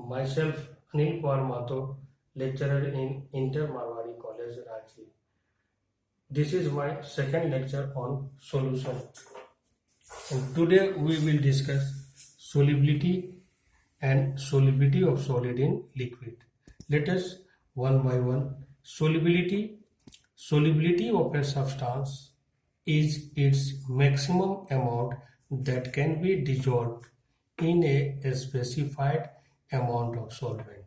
Myself, Anil Kumar Mato, lecturer in Inter Marwari College, Ranchi. This is my second lecture on solution. And today we will discuss solubility and solubility of solid in liquid. Let us one by one. Solubility of a substance is its maximum amount that can be dissolved in a specified amount of solvent.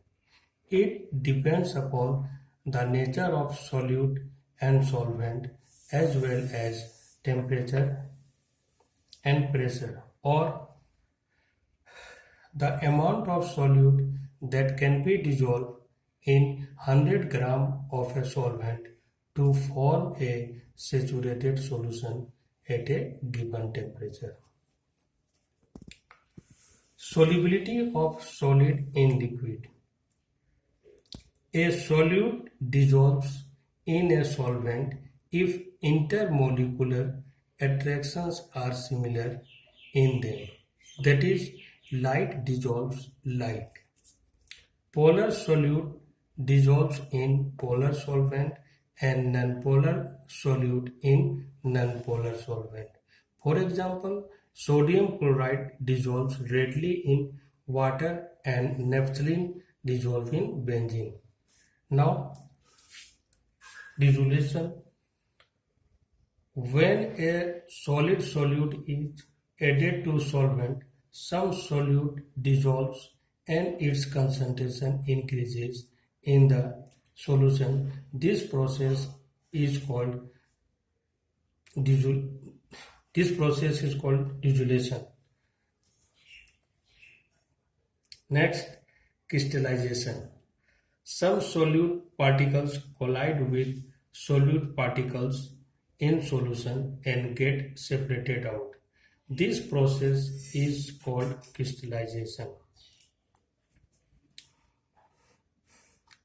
It depends upon the nature of solute and solvent as well as temperature and pressure, or the amount of solute that can be dissolved in 100 gram of a solvent to form a saturated solution at a given temperature. Solubility of solid in liquid. A solute dissolves in a solvent if intermolecular attractions are similar in them. That is, like dissolves like. Polar solute dissolves in polar solvent and nonpolar solute in nonpolar solvent. For example, sodium chloride dissolves readily in water and naphthalene dissolves in benzene. Now, dissolution. When a solid solute is added to solvent, some solute dissolves and its concentration increases in the solution. This process is called dissolution. Next, crystallization. Some solute particles collide with solute particles in solution and get separated out. This process is called crystallization.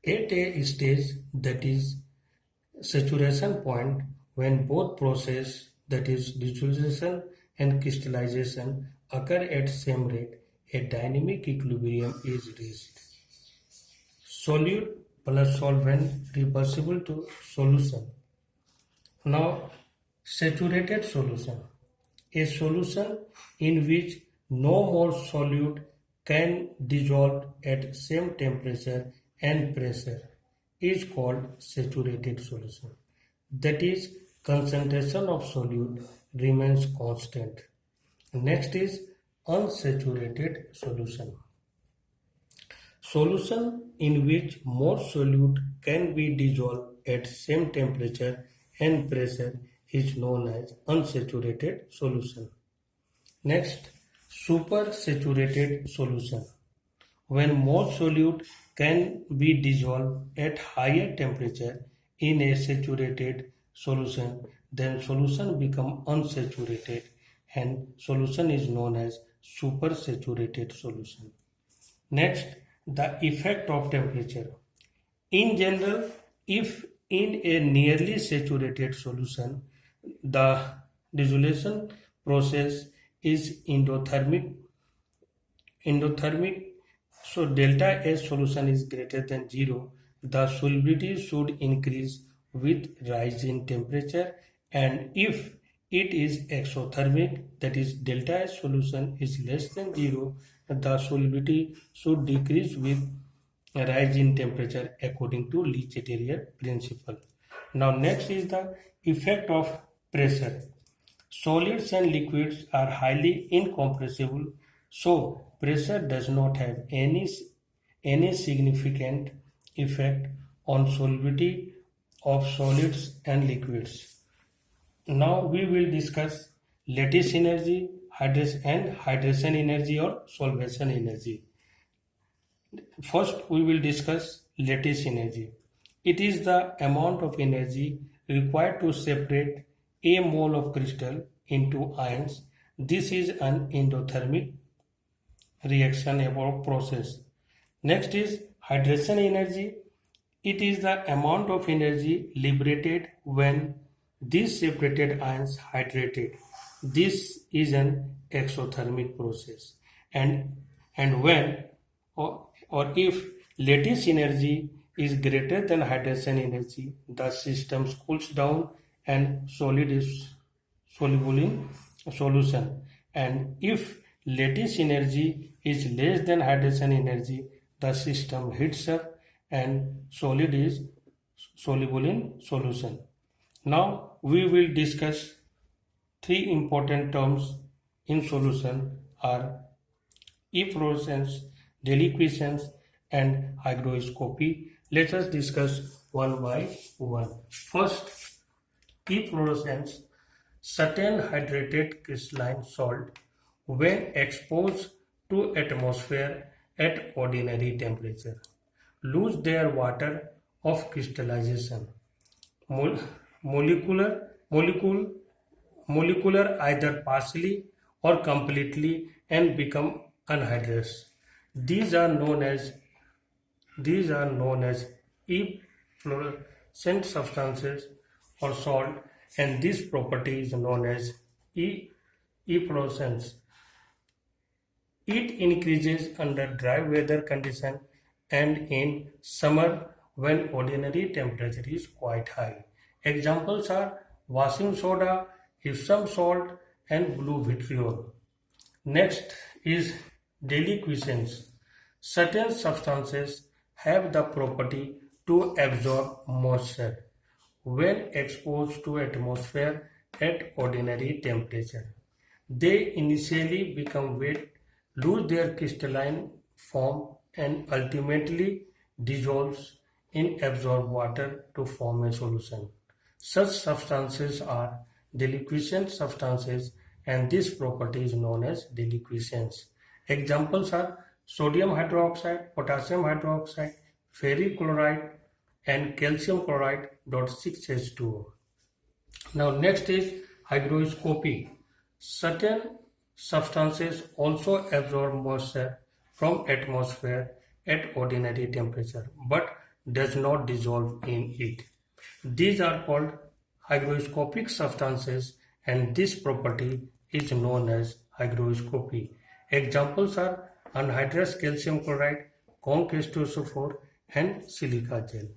At a stage, that is saturation point, when both process, that is dissolution and crystallization, occur at same rate, a dynamic equilibrium is reached. Solute plus solvent reversible to solution. Now, saturated solution. A solution in which no more solute can dissolve at same temperature and pressure is called saturated solution. That is, concentration of solute remains constant. Next is unsaturated solution. Solution in which more solute can be dissolved at same temperature and pressure is known as unsaturated solution. Next, supersaturated solution. When more solute can be dissolved at higher temperature in a saturated solution, then solution becomes unsaturated and solution is known as supersaturated solution. Next, the effect of temperature. In general, if in a nearly saturated solution, the dissolution process is endothermic, so delta S solution is greater than 0, the solubility should increase with rise in temperature, and if it is exothermic, that is delta S solution is less than 0, the solubility should decrease with a rise in temperature according to Lesch-Leterrier principle. Now next is the effect of pressure. Solids and liquids are highly incompressible, so pressure does not have any significant effect on solubility of solids and liquids. Now we will discuss lattice energy and hydration energy or solvation energy. First, we will discuss lattice energy. It is the amount of energy required to separate a mole of crystal into ions. This is an endothermic reaction or process. Next is hydration energy. It is the amount of energy liberated when these separated ions hydrated. This is an exothermic process. And when or if lattice energy is greater than hydration energy, the system cools down and solid is soluble in solution. And if lattice energy is less than hydration energy, the system heats up and solid is soluble in solution. Now we will discuss three important terms in solution are efflorescence, deliquescence, and hygroscopy. Let us discuss one by one. First, efflorescence. Certain hydrated crystalline salt, when exposed to atmosphere at ordinary temperature, lose their water of crystallization. Molecular molecular either partially or completely and become anhydrous. These are known as efflorescent substances or salt, and this property is known as efflorescence. It increases under dry weather condition and in summer when ordinary temperature is quite high. Examples are washing soda, Epsom salt, and blue vitriol. Next is deliquescence. Certain substances have the property to absorb moisture when exposed to atmosphere at ordinary temperature. They initially become wet, lose their crystalline form, and ultimately dissolves in absorbed water to form a solution. Such substances are deliquescent substances, and this property is known as deliquescence. Examples are sodium hydroxide, potassium hydroxide, ferric chloride, and calcium chloride .6H2O. Now next is hygroscopy. Certain substances also absorb moisture from atmosphere at ordinary temperature but does not dissolve in it. These are called hygroscopic substances, and this property is known as hygroscopy. Examples are anhydrous calcium chloride, conc H2SO4, and silica gel.